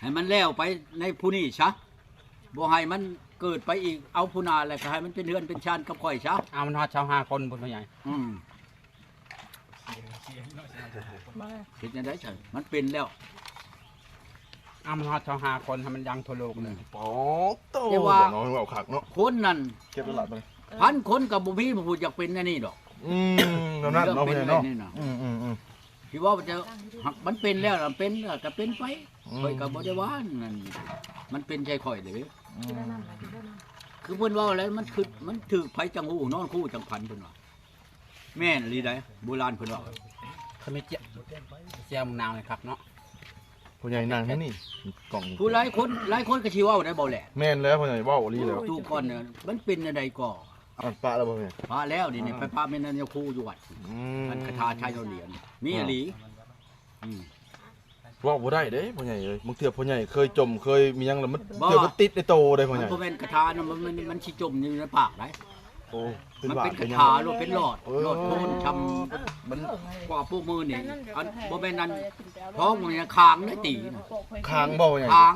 ให้มันแล้วไปในผู้นี้ซะบ่ให้มันเกิดไปอีกเอาผู้นาแล้วก็ให้มันเป็นเฮือนเป็นชานกับข่อยซะ เอามันฮอดชาว5คนพุ่นพ่อใหญ่ คิดยังได้ฉันมันเป็นแล้ว เอามันฮอดชาว5คนให้มันยังทั่วโลกเลย ป๋อโตเดี๋ยวน้องเอาขักเนาะ คนนั้น เก็บตลาดไป พันคนกับบุพี่ผู้อยากเป็นแน่นี่ดอก นั่นนั่นเนาะพี่เนาะพี่ว่ามันจะหักมันเป็นแล้วมันเป็นก็เป็นไปข่อยกับบ่ได้ว่านั่นมันเป็นใจข่อยเลยคือเพิ่นว่าอะไรมันคือมันถือไผจังหูนอนคู่จังพันเพิ่นว่าแม่นลีได้โบราณเพิ่นว่า เขาไม่เจียวมะนาวเลยครับเนาะ พ่อใหญ่นางนี่กล่อง ผู้หลายคนก็สิเว้าได้บ่แหละ แม่นแล้วพ่อใหญ่ว่าวลีแล้ว ตู้ก่อนเนี่ยมันเป็นอะไรก็ อันปะแล้วพ่อใหญ่ พาแล้วนี่ไปพาแม่นันยคู่อยู่วัดมันคาถาชายเหรียญมีอหลี ว่าวบ่ได้เด้พ่อใหญ่เอ้ยมึงเถื่อพ่อใหญ่เคยจมเคยมียังแล้วมันเถื่อมันติดในโตได้พ่อใหญ่ มันบ่แม่นคาถานะมันสิจมอยู่ในปากได้ โอ้ มันเป็นคาถาหรือเป็นหลอดโทนทำมันกว่าพวกมือนี่อันบ่แม่นนั่นท้องมันเนี่ยคางได้ตีนะ ค้างบ่พ่อใหญ่ คาง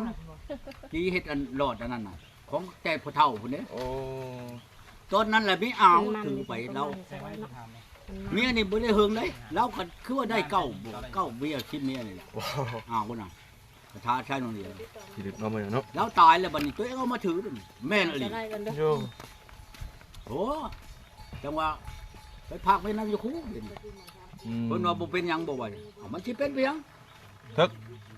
ตีเฮ็ดอันหลอดอันนั้นน่ะของแต่ผู้เฒ่าพุ่นเด้ โอ้ ตอนนั้นแหละมีอ่าวถือไปเราเมียนี่บ่ได้เฮิงเลยเราก็คือว่าได้เก้าเมียคิดเมียนี่แหละ ว้าว อ้าวพุ่นน่ะคาถาชายเหรียญ ทีเด็ดเนาะพ่อใหญ่เนาะ แล้วตายแล้วบัดนี้ตัวเองเอามาถือด้วยแม่นอหลี โย โอ้จังว่าไปพักไว้นั่นอยู่คู่เดี๋ยวนี้เพิ่นว่าบ่เป็นหยังบ่ว่ามันสิเป็นไปหยัง ทึก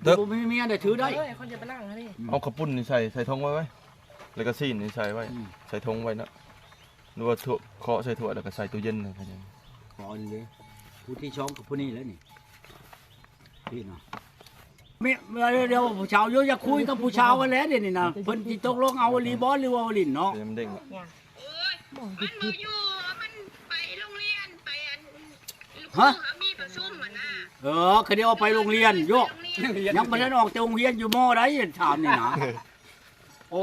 ทึก บ่มีเมียได้ถือได้ เขาจะไปนั่งนี่ เอาข้าวปุ้นนี่ใส่ธงไว้ไว้แล้วก็ซีนนี่ใส่ไว้ใส่ธงไว้นะหรือว่าถั่วเคาะใส่ถั่วแล้วก็ใส่ตู้เย็นนะพ่อใหญ่ ขอนี่เลยผู้ที่ช้องกับผู้นี้แล้วนี่พี่เนาะมีเดี๋ยวผู้ชาวอยู่อยากคุยกับผู้ชาวกันแล้วเดี๋ยวนี้นะเพิ่นสิตกลงเอาลีบอลหรือว่าเอาลินเนาะ เดี๋ยวมันเด้งละ โอ้ยมันบ่อยู่มันไปโรงเรียนไปอันเขามีประชุมอ่ะนะ คือเดี๋ยวเอาไปโรงเรียนโยกยังบ่ทันออกจากโรงเรียนอยู่มอใดถามนี่นะโอ้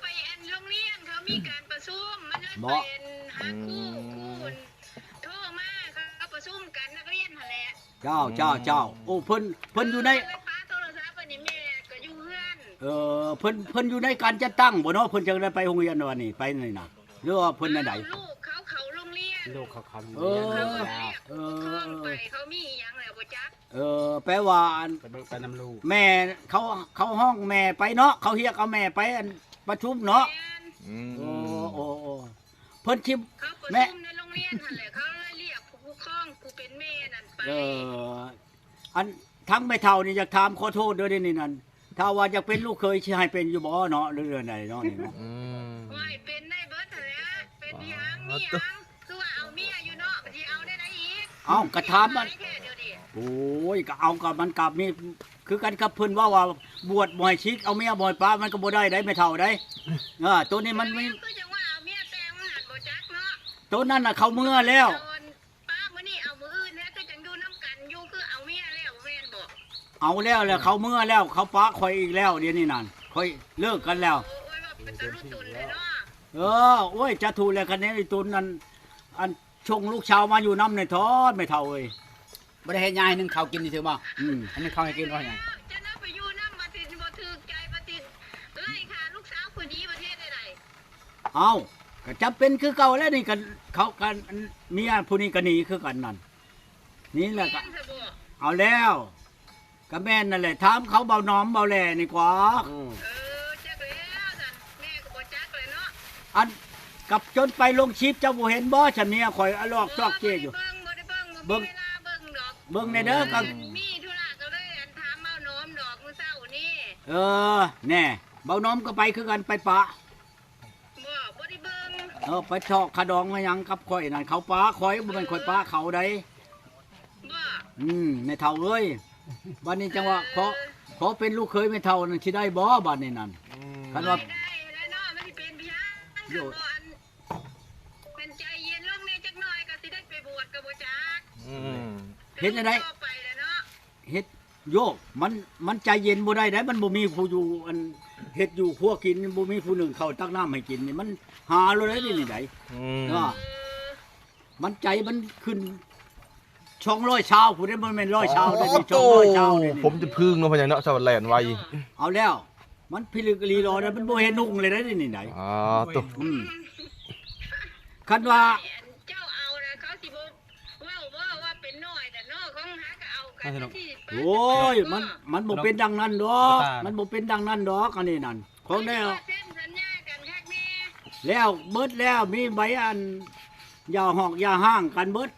ไปอันโรงเรียนเขามีการประชุมมันเลยเป็นหาคู่โทรมาเขาประชุมกันนักเรียนหั่นแหละ เจ้าโอ้เพิ่นอยู่ใน ป้าโทรศัพท์เพิ่นนี่แม่ก็อยู่เฮือน เพิ่นอยู่ในการจัดตั้งบ่เนาะเพิ่นจะได้ไปโรงเรียนวันนี้ไปนี่นะหรือว่าเพิ่นอันใด ลูกเขาโรงเรียน ลูกเขาคำ เอ เรียน อ แล้ว เขาไปเขามีหยังแล้วบ่จัก แปลว่าอัน ไปเบิ่งไปน้ำลูก แม่เขาห้องแม่ไปเนาะเขาเรียกเอาแม่ไปอันประชุมเนาะ แม่น โอ้เพิ่นชิม เขาประ แม่ ชุมในโรงเรียนหั่นแหละเขาเลยเรียกผู้ปกครองผู้เป็นแม่นั่นไป อันทั้งแม่เฒ่านี่อยากถามขอโทษด้วยนี่นั่นถ้าว่าอยากเป็นลูกเคยสิให้เป็นอยู่บ่เนาะเรื่องใดเนาะนี่เนาะ ว่าให้เป็นได้เบิดหั่นแหละเป็นหยังมีหยังคือว่าเอาเมียอยู่เนาะสิเอาได้ไหนอีก เอ้ากระถามมัน แค่เดียวดิ โอ้ยก็เอากับมันกับนี่คือกันกับเพิ่นว่าบวชบ่ให้ชิกเอาเมียบ่ให้ป้ามันก็บ่ได้ได้แม่เฒ่าได้ตัวนี้มันไม่ คือจังว่าเอาเมียแต่งมันหันบ่จักเนาะ ตัวนั้นน่ะเขาเมื่อแล้ว โดนป้ามื้อนี้เอามื้ออื่นแล้วคือจังอยู่นํกันอยู่คือเอาเมียแล้วแม่นบ่ เอาแล้วแหละเขาเมื่อแล้วเขาป้าคอยอีกแล้วเดี๋ยวนี้นั่นคอยเลิกกันแล้ว โอ้ยว่าเป็นตะลุตุนเลยเนาะ โอ้ยจะถูกแล้วคะแนนไอ้ตุนนั้นอันชงลูกชาวมาอยู่น้ำในทอดไม่เท่าเอ้ย บ่ได้ให้ยายนึงเขาวกินนี่ถือบ่ อืม อันนี้เขาให้กินว่าไง จะนำไปอยู่นำบ่ติดบ่ถูกใจบ่ติดไล่ค่ะลูกสาวคนนี้ประเทศใด เอาก็จำเป็นคือเก่าแล้วนี่กันเขากันเมียผู้นี้ก็หนีคือกันนั่นนี่แหละก็ เธอบ่ เอาแล้วก็แม่นนั่นแหละถามเขาเบาน้อมเบาแหล่นี่กว่า จักแล้วซั่นแม่ก็บ่จักเลยเนาะ อันกับจนไปลงชิปเจ้าบ่เห็นบ่ฉันเนี่ยคอยอลอกซอกเจอยู่ บ่ได้เบิ่งบ่มีเวลาเบิ่งดอก เบิ่งในเด้อกัน มีธุระก็เลยอันถามเอาน้อมดอกมื้อเช้านี้ แน่เบาน้อมก็ไปคือกันไปปะ บ่ได้เบิ่ง ไปชอกขะดองมาหยังกับข่อยนั่นเขาปะข่อยบ่แม่นข่อยปะเขาได้ บ่ แม่เฒ่าเอ้ยบัดนี้จังว่าขอเป็นลูกเคยแม่เฒ่านั่นสิได้บ่บัดนี้นั่นคันว่า ได้เนาะมันสิเป็นพี่ฮังบ่อันเป็นใจเย็นลงแน่จักหน่อยก็สิได้ไปบวชก็บ่จัก เฮ็ดจังได๋ ต่อไปแล้วเนาะ เฮ็ดโยกมันใจเย็นบ่ได้มันบ่มีผู้อยู่อันเฮ็ดอยู่ครัวกินบ่มีผู้หนึ่งเข้าตักน้ำให้กินนี่มันหาเลยได้นี่ได เออ มันใจมันขึ้น 200ชาวผู้ใดบ่แม่น100ชาวได้นี่200ชาวนี่ ผมจะพึ่งเนาะพ่อใหญ่เนาะชาวแลนไว เอาแล้ว มันพิลึกลีรอนะมันบ่เห็นนุ่งเลยได้นี่ไหน อ๋อตัว คันว่า เจ้าเอานะเขาสิบ่ว่าเป็นน้อยแต่น้อยของหาก็เอากันที่ โอ้ยมันบ่เป็นดังนั้นดอกมันบ่เป็นดังนั้นดอกอันนี้นั่นของแนว เส้นสัญญากันคักแน่ แล้วเบิดแล้วมีใบอันอย่าหอกอย่าห้างกันเบิด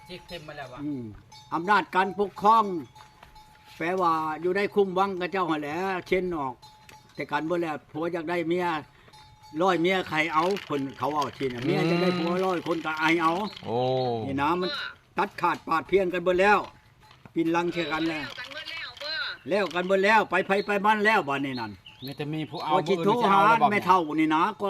จิกเต็มมาแล้ววะ อำนาจการปกครอง แปลว่าอยู่ได้คุ้มวังกับเจ้าหั่นแหละเช่นออก แต่การเบิดแล้วผัวอยากได้เมียร้อยเมียใครเอาคนเขาเอาทีน่ะเมียจะได้ผัว100คนก็อายเอา โอ้ นี่นะมันตัดขาดปาดเพียงกันเบิดแล้วปินลังเชื่อกันแล้ว กันเบิดแล้วบ่ แล้วกันเบิดแล้วไปไผไปมันแล้วบัดนี้นั่น มีแต่มีผู้เอา เอาจิโทรหาแม่เฒ่านี่นะก็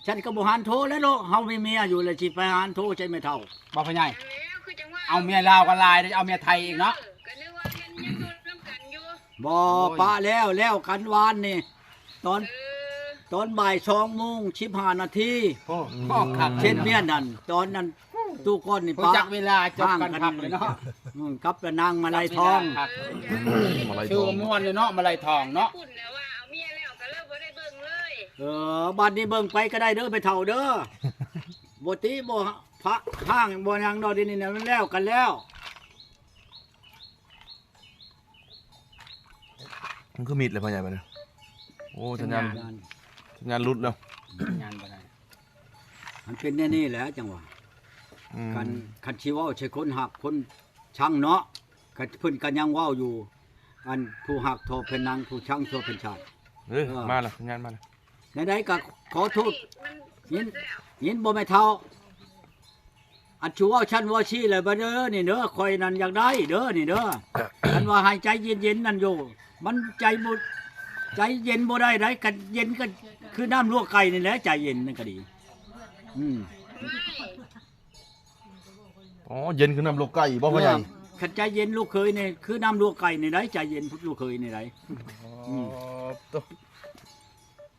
ฉันก็บ่หานโทรแล้วเนาะเฮามีเมียอยู่เลยสิไปหานโทรใช่แม่เฒ่า บ่พ่อใหญ่ แล้วคือจังว่า เอาเมียลาวกับลายเดี๋ยวเอาเมียไทยอีกเนาะ ก็นึกว่ายังอยู่ร่วมกันอยู่ บ่ปะแล้วกันวานนี่ตอน เออ ตอนบ่าย2:15 นาที โอ้พ่อขัด เช่นเมียนั่นตอนนั้นตู้ก้อนนี่ รู้ ปะ จักเวลาจบกันพักเลยเนาะ กับนางมาลายทอง มาลายท ชื่อ อง ม่วนเลยเนาะมาลายทองเนาะ พูดแล้วว่าเอาเมียแล้วก็เลิกบ่ได้เบิ่งเลย บัดนี้เบิ่งไปก็ได้เด้อไปเฒ่าเด้อบ่ติบ่พระห้างบ่หยังดอกนี่น่ะมันแล้วกันแล้ว มันคือมีดเลยพ่อใหญ่บัดนี้โอ้สัญญาณหลุดแล้ว งานบ่ได้ มันเป็นแน่นี่แหละจังหวะ อืม คันชีเว้าใช่คนหักคนช่างเนาะก็เพิ่นก็ยังเว้าอยู่ อันผู้หักโทอเป็นนางผู้ช่างโทอเป็นชาย เฮ้ยมาแล้วสัญญาณมาแล้ว ไหนๆก็ขอโทษ มัน ยินบ่แม่เฒ่าอันชูเว้าชั้นว่าชี้เลยบ่เด้อนี่เด้อข่อยนั่นอยากได้เด้อนี่เด้อ คันว่าให้ใจเย็นๆนั่นอยู่มันใจบ่ใจเย็นบ่ได้กันเย็นก็คือน้ำลวกไก่นี่แหละใจเย็นนั่นก็ดี ไม่ อ๋อเย็นคือน้ำโลกไก่บ่พ่อใหญ่ ขันใจเย็นลูกเคยนี่คือน้ำลวกไก่นี่ได้ใจเย็นลูกเคยนี่ได้ ตัว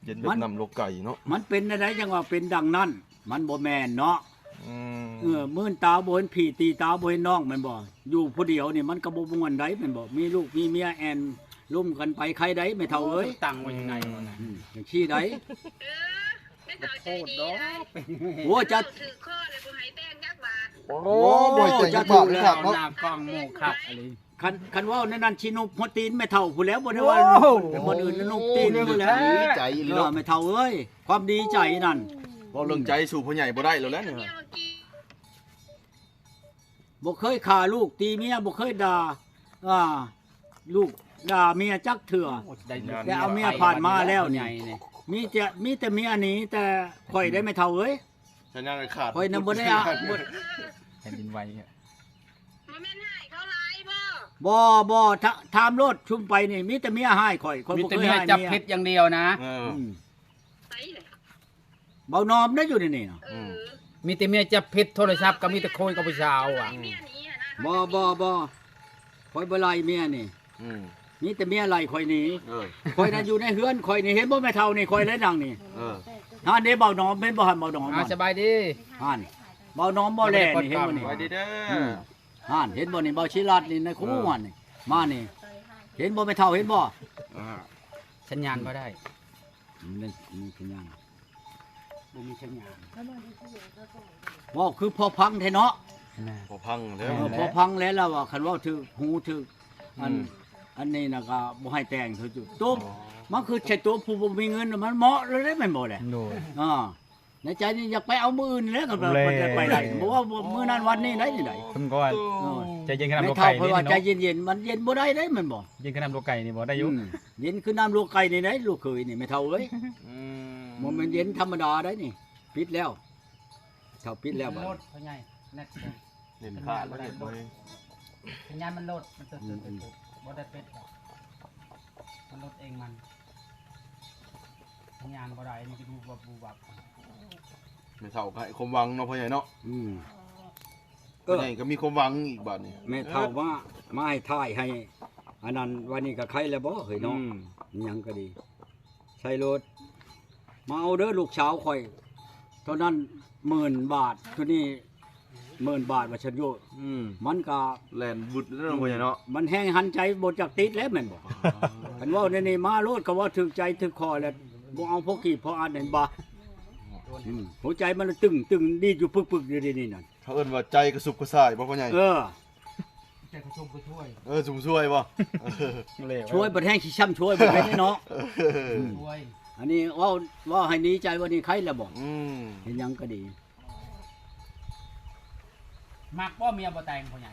เย็นแบบน้ำโลกไก่เนาะ มันเป็นอะไรจังว่าเป็นดังนั้น มันบ่แม่นเนาะ อืม มื่นตาบ่เห็นพี่ตีตาบ่เห็นน้องแม่นบ่อยู่ผู้เดียวนี่มันก็บ่ม่วนได้แม่นบ่มีลูกมีเมียแอนลุ่มกันไปใครได้ไม่เท่าเอ้ย ตั้งไว้ยังไงวะน่ะ อย่างชี้ได้ เออไม่เข้าใจดีนะ โอ้จะ ถือข้อเลยบ่ให้แป้งยักบาท โอ้บ่ใจจะบอกเลยครับ เอาหน้ากล้องหมู่คักอะไร คันเว้าในนั้นชินุบหัวตีนไม่เท่าผู้แล้วบ่ได้ว่าบ่อื่นนุบตีนผู้แล้ว ดีใจอีหลีเนาะ ไม่เท่าเอ้ยความดีใจนั่น บ่เรื่องใจสู่พ่อใหญ่บ่ได้แล้วแหละนี่ เมียเมื่อกี้ บ่เคยฆ่าลูกตีเมียบ่เคยด่าลูกด่าเมียจักเถื่อ แต่เอาเมียผ่านมาแล้วนี่ มีแต่เมียหนีแต่ข่อยได้ไม่เท่าเอ้ย สัญญาณขาด ข่อยนำบ่ได้อะ แผ่นดินไหวเนี่ย มันแม่นให้เขาหลายบ่ บ่ถามรถชุมไปนี่มีแต่เมียให้ข่อยคน มี บ่ แต่ เคย เมีย ให้ จับ เมีย เพชรอย่างเดียวนะ เออ ไปเลย เบานอมได้อยู่นี่นี่ เออ มีแต่เมียจับเพชรโทรศัพท์ก็มีแต่โคนกับผู้สาวอ่ะ เมียหนี้นะ บ่ข่อยบ่ไล่เมียนี่ อืม มีแต่เมียไล่ข่อยหนี เออ ข่อยน่ะอยู่ในเฮือนข่อยนี่เห็นบ่แม่เฒ่านี่ข่อยเลยดังนี่ เออ หานเด้เบานอมเห็นบ่หันเบานอม สบายดี หานเบานอมบ่แลนี่เห็นบ่นี่ ไว้ดีเด้อ หานเห็นบ่นี่เบาชิรัดนี่ในคู่มันนี่มานี่เห็นบ่แม่เฒ่าเห็นบ่ สัญญาณบ่ได้ นี่สัญญาณบ่มีสัญญาณว่าคือพอพังแท้เนาะ พอพังแล้ว พอพังแล้วล่ะว่าคันว่าถือหูถืออันนี้น่ะก็บ่ให้แต่งเถอะจุตุ๊บมันคือใช่ตัวผู้บ่มีเงินน่ะมันเหมาะเลยได้แม่นบ่แหละ โดย ในใจนี่อยากไปเอามื้ออื่นแล้วก็มันจะไปได้เพราะว่ามื้อนั้นวันนี้ได้นี่ได้ คุณก็ใจเย็นขนาด ไม่ โล เท่า ไก่ เพราะ นี่ ว่าใจ เนาะ เย็นๆมันเย็นบ่ได้ได้แม่นบ่ เย็นขนาดโลไก่นี่บ่ได้อยู่ เย็นคือน้ำลูกไก่นี่ได้ลูกเคยนี่ไม่เท่าเอ้ย อืม มันเป็นเย็นธรรมดาได้นี่ปิดแล้วเท่าปิดแล้วบัด โลดพ่อใหญ่นัก เล่นขาดแล้วเห็นบ่เอง สัญญาณมันโลดมันตื่นบ่ได้เป็ดหรอกมันโลดเองมันสัญญาณบ่ได้มันจะดูบับบูบับ ไม่เท่ากับความหวังเนาะพ่อใหญ่เนาะ ก็ พ่อใหญ่ก็มีความหวังอีกบาดนี้ แม่เท่าว่ามาให้ท่ายให้อันนั้นวันนี้ก็ใครแล้วบ่เฮ้ยน้อง อืม นี่ยังก็ดีใช้รถมาเอาเด้อลูกสาวข่อยเท่านั้น10,000 บาทตัวนี้ 10,000 บาทว่าฉันอยู่ อืม มันก็ แล่นบุดแล้วเนาะพ่อใหญ่เนาะ มันแห้งหันใจบ่จักติดแล้วแม่นบ่คันเว้าในนี่มาโลดก็ว่าถึกใจถึกคอแล้วบ่เอาพวกกี้พออ่านเห็นบ่หัวใจมันตึงดีดอยู่ปึกๆอยู่นี่นั่น เขาเอิ้นว่าใจกระสุบกระส่ายบ่พ่อใหญ่ ใจกระชุ่มกระชวย สุ่มช่วยบ่ ช่วยบ่แห้งสิช้ำช่วยบ่ได้เนาะ ช่วย อันนี้เว้าให้ดีใจว่านี่ใครแล้วบ่ อืม เห็นหยังก็ดี มักบ่เมียบ่แต่งพ่อใหญ่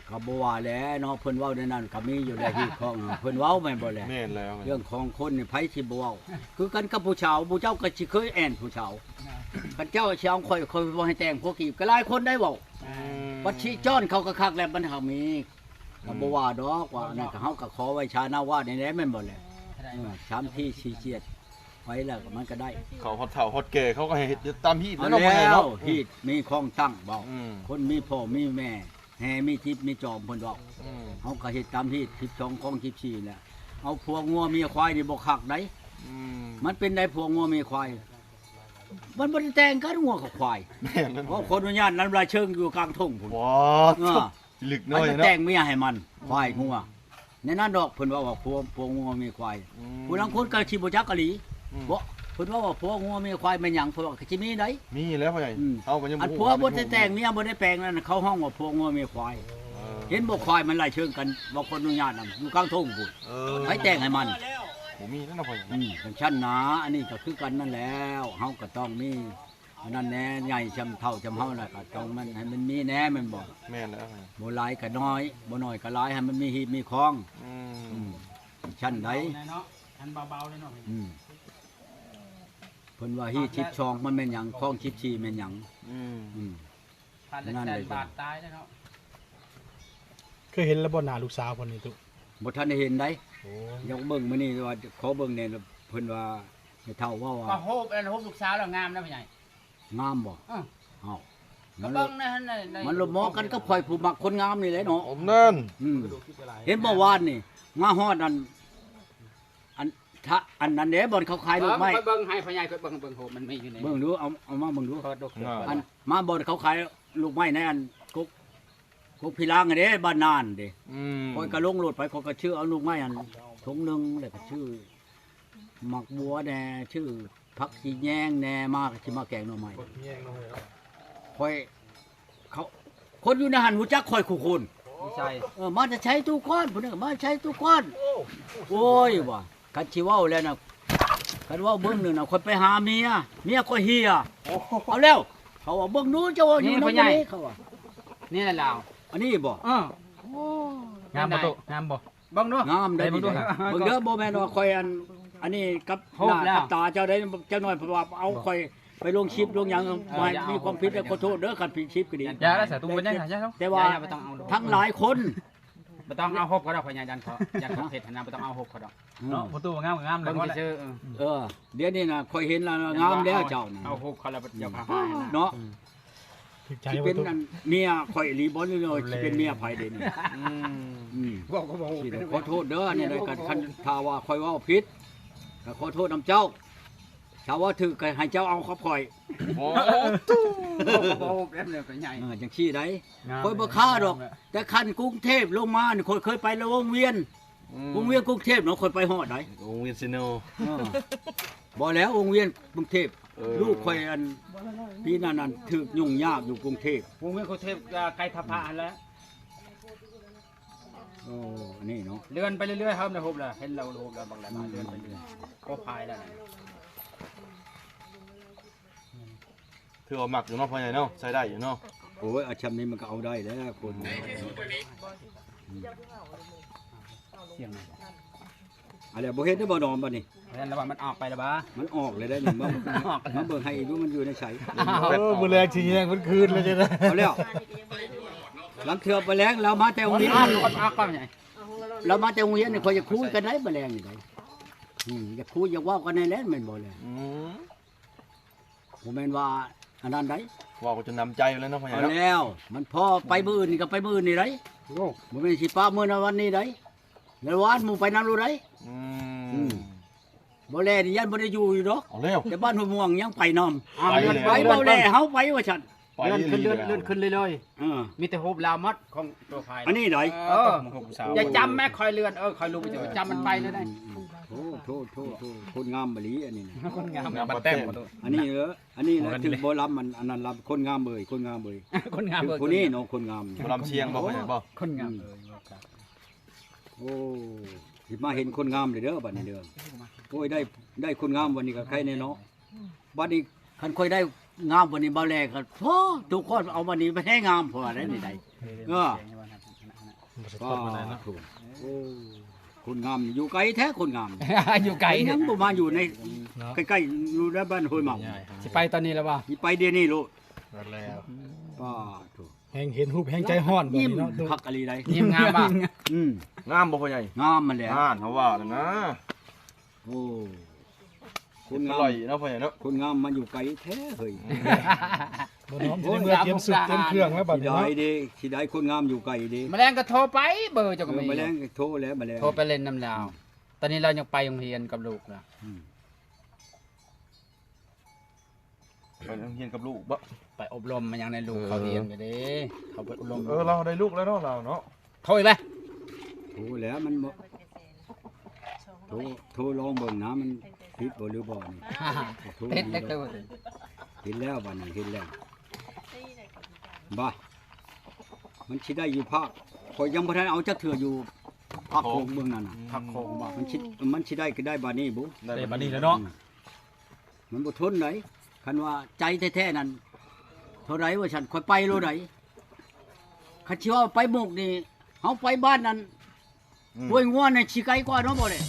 ก็บ่ว่าแหล้วเนาะเพิ่นเว้าในนั้นก็มีอยู่แล้วที่ของเพิ่นเว้าแม่นบ่แหละ แม่นแล้ว เรื่องของคนนี่ไผสิบ่เว้าคือกันกับผู้ชาวผู้เจ้าก็สิเคยแอนผู้ชาวกันเจ้าสิเอาค่อยบ่ให้แต่งพวกกี้ก็หลายคนได้เว้า บัดชีจ้อนเขาก็คักแล้วมันเฮามีก็บ่ว่าดอกว่านั่นก็เฮาก็ขอไว้ชาหน้าวาดนี่แหละแม่นบ่แหละชามที่ชีเจียดไว้แล้วก็มันก็ได้ เขาฮอดเฒ่าฮอดแก่เขาก็ให้เฮ็ดตามฮีด เอา แล้วเนาะพ่อใหญ่ แล้ว เนาะ ที่มีของตั้งเว้า อืม คนมีพ่อมีแม่แห่มีทิพย์มีจอมเพิ่นเว้า อืม เฮาก็เฮ็ดตามที่12ของ14แหละเอาพวกงัวเมียควายนี่บ่คักได้ อืม มันเป็นได้พวกงัวเมียควายมันบ่ได้แต่งกันงัวกับควาย แม่นแล้ว เพราะคนอนุญาตนั้นรายเชิงอยู่กลางทุ่งพุ่น ว้า เออ ลึก มั น้อย นจะ เนาะ แต่งเมียให้มันควายงัวในนั้นดอกเพิ่นว่าพวงัวมีควาย อืม ผู้ลางคนก็สิบ่จักกะหลี อืม บ่เพิ่นว่าพวงัวมีควายแม่นหยังเพิ่นว่าก็สิมีได้ มีแล้วพ่อใหญ่ อืม เฮาก็ยัง อันผัวบ่ได้แต่งเมียบ่ได้แปลงนั่นเขาห้องว่าพวงัวมีควาย เออ เห็นบ่ควายมันไล่เชิงกันบ่คนอนุญาตนำอยู่กลางทุ่งพุ่น เออ ให้แต่งให้มัน บ่มีแล้วเนาะพ่อใหญ่ จังชั้นหนาอันนี้ก็คือกันนั่นแล้วเฮาก็ต้องมีอันนั้นแน่ใหญ่จำเท่าจำเฮาน่ะก็ต้องมันให้มันมีแน่แม่นบ่ แม่นแล้วพ่อใหญ่ บ่หลายก็น้อยบ่น้อยก็หลายให้มันมีหีบมีคอง อืม อืมชั้นใด เนาะอันเบาๆเลยเนาะ อืมเพิ่นว่าฮีชิดชองมันแม่นหยังคลองชิดชีแม่นหยัง อืม อืม พันละแสนบาทตายแล้วเนาะ เคยเห็นแล้วบ่หน้าลูกสาวคนนี้ตุ บ่ทันได้เห็นได้ โอ้ อยากเบิ่งมื้อนี้ว่าขอเบิ่งแหน่เพิ่นว่าให้เฒ่าว่า ก็โฮบแล้วโฮบลูกสาวแล้วงามนะพ่อใหญ่ งามบ่ อ้อ เอ้า ก็ มัน เบิ่งนะใน มันลมอกันกับข่อยผู้มักคนงามนี่แหละเนาะ อมนั่น อืมเห็นบ่วานนี่มาฮอดอันถ้าอันนั้นเด้บ่อนเขาขายลูกไม้ เบิ่งให้พ่อใหญ่เบิ่งโฮบมันมีอยู่ใน เบิ่งดูเอามาเบิ่งดู เปิดดู อันมาบ่อนเขาขายลูกไม้ในอันกุกพิลางอันเด้บ้านนานเด้ อืม คอยก็ลงรถไปคอยก็ชื่อเอาลูกไม้อันถุงหนึงแล้วก็ชื่อหมักบัวแน่ชื่อผักสีแยงแน่มาก็สิมาแกงหน่อไม้คอยเขาคนอยู่ในหันหูจักคอยคู่คน ใช่ มาจะใช้ตู้ก้อนพุ่นน่ะมาใช้ตู้ก้อนโอ้ยว่ะคันสิเว้าแล้วน่ะคันเว้าเบิ่งนึงน่ะคนไปหาเมียก็เฮียเอาแล้ว เขาว่าเบิ่งนู้นเจ้าว่าอยู่นำนี้เขาว่า นี่แหละลาว อันนี้บ่ งามบ่ตุงามบ่ เบิ่งดู งามได้ ไปเบิ่งดู ดี ฮะ เบิ่งเด้อบ่แม่นว่าคอยอันนี้กับ โหด ห แล้ น้าว กับตาเจ้าได้เจ้าน้อยเพราะว่าเอาคอยไปลงคลิปลงหยังมามีความผิดแล้วขอโทษเด้อคันผิดคลิปก็ดี อย่าละสาตุงบ่ยังอย่าเนาะ แต่ว่า บ่ต้องเอา ทั้งหลายคน บ่ต้องเอาโฮบเขาดอกพ่อใหญ่ยันเขาเฮ็ดนะบ่ต้องเอาโฮบเขาดอก เนาะประตูงามก็งามเล เบิ่ ย ง บ่แหละ ซื่อ เดี๋ยวนี้น่ะคอยเห็นแล้วงามแล้วเจ้าน่ะ เอาโฮบเขาแล้วอย่าพาหา เนาะ ถึกใจ สิ บ่ เป็น ตุ อันเมียข่อยอีหลีบ่นี่เลยสิเป็นเมียไผเด้นี่ อืม อืม บอกก็บอก สิได้ขอโทษเด้อนี่ได้กันคันถ้าว่าข่อยเว้าผิดก็ขอโทษนํเจ้าถ้าว่าถูกก็ให้เจ้าเอาครับข่อย โอ้ บอกแบบนี้ก็ใหญ่ จังซี่ได้ข่อยบ่ค้าดอก แต่คันกรุงเทพลงมานี่ข่อยเคยไปแล้ววงเวียนกรุงเทพเนาะข่อยไปฮอดได้ โอ้ยซิโน บ่แล้ววงเวียนกรุงเทพ เออ ลูกข่อยอันปีนั้นถูกยุ่งยากอยู่กรุงเทพ วงเวียนกรุงเทพไกลทับพานแล้ว โอ้อันนี้เนาะ เลื่อนไปเรื่อยๆครับนะโฮบแล้วเห็นเราโฮบแล้วบางแล้วเลื่อนไปเรื่อยก็พายแล้ว ถือว่ามักอยู่เนาะพ่อใหญ่เนาะใช้ได้อยู่เนาะ โอ้ยอาชำนี้มันก็เอาได้แล้วคน เสียง อะไรบ่เฮ็ดได้บ่นอนบ่นี่ เห็นแล้วว่ามันออกไปแล้วบ้า มันออกเลยได้นี่มันเบิ่งให้ดูมันอยู่ในไส เออมื้อแรกสิแยงมันคืนเลยจ้ะนะ เอาแล้วหลังเทือไปแล้งเรามาแต่โรงเรียน ออกก็ไง เรามาแต่โรงเรียนนี่ข่อยจะคุยกันได้บ่แรงนี่ได้อยากคุยอยากเว้ากันในแลนแม่นบ่แล อืม บ่แม่นว่าอันนั้นได้ ว่าก็จะนำใจอยู่แล้วเนาะพ่อใหญ่ เอา เนาะ แล้วมันพอไปมื้ออื่นนี่ก็ไปมื้ออื่นนี่ได้บ่แม่นสิป้ามื้อนั้นวันนี้ได้แล้ววานหมู่ไปนำรู้ได้ อื อื ม ม บ่แลนี่ยันบ่ได้อยู่อยู่ดอก เอาแล้ว แต่บ้านหัวม่วงยังไปนำ ไปเลย ไปบ่แลเฮาไปว่าซั่น ไป เลื่อนขึ้นเลื่อนเลื่อนขึ้นเลย เออ มีแต่ฮูบลาวมัดของตัวพาย อันนี้ไหน เออ มันของผู้สาว อย่าจำแม่คอยเลื่อนคอยลุกไปเถอะจำมันไปเลยได้ โทษคนงามบลีอันนี้นะ คนงาม งามบัดแต้มประตู อันนี้เหรออันนี้นะ โอ้อันนี้ ถึงบ่ลำมันอันนั้นลำคนงามเบยคนงามเบย คนงาม ถึง เบิก คนนี้เนาะคนงามนี่ ลำเชียงบ่พ่อใหญ่บ่ คนงาม โอ้สิมาเห็นคนงามเลยเด้อบัดนี้เด้อโอ้ยได้คนงามวันนี้ก็ใครแน่เนาะบัดนี้คันค่อยได้งามวันนี้บ่แลก็โธ่ทุกคนเอาวันนี้ไปให้งามพอได้นี่ได้เออ ก็ถูกโอ้คนงามอยู่ไกลแท้คนงาม อยู่ไกล ยังบ่มาอยู่ใน เนาะ ใกล้ๆอยู่ในบ้านห้วยเมา สิไปตอนนี้แล้วป่ะ สิไปเดี๋ยวนี้ลูก แล้ว ก็ถูก แฮงเห็นรูปแฮงใจฮ้อนบ่ ยิ้ม นี่เนาะ คักอะไรใด ยิ้มงามป่ะ อืม งามบ่พ่อใหญ่ งามมันแหละ อ่านเขาว่าแล้วนะ โอ้ค คน น อง าม ร่อยเนาะพ่อใหญ่เนาะ คนงามมันอยู่ไกลแท้เฮ้ย บ่น้อมสิได้เมื่อเตรียมสุดเตรียมเครื่องแล้วบัด สิ นี้ ได้ เนาะ เด้สิได้คนงามอยู่ไกลเด้ แมลงก็โทรไปเบอร์เจ้าก็มี แมลงโทรแล้วแมลง โทรไปเล่นน้ำลาว ตอนนี้เรายังไปโรงเรียนกับลูกนะ อืม ไปโรงเรียนกับลูกบ่ ไปอบรมมายังในลูกเขาเรียนกันเด้เขาไปอบรม เราได้ลูกแล้วเนาะเราเนาะ โทรอีกไหม โทรแล้วมันบ่โทรลองเบิ่งนะมันผิดบ่หรือบ่นี่โทร เด็ดเด็ดเลย เห็นแล้วบัดนี้เห็นแล้วบ่มันสิได้อยู่ภาคข่อยยังบ่ทันเอาจักเทื่ออยู่ภาคโคงเมืองนั่นน่ะ ผักโขงบอก มันสิได้ก็ได้บัดนี้บ่ ได้บัดนี้แล้วเนาะ มันบ่ทนไหนคันว่าใจแท้ๆนั่นเท่าไรว่าฉันค่อยไปโลไหนคันสิว่าไปหมกนี่เฮาไปบ้านนั้นห้วยงัวนี่สิไกลกว่าเนาะบ่เด้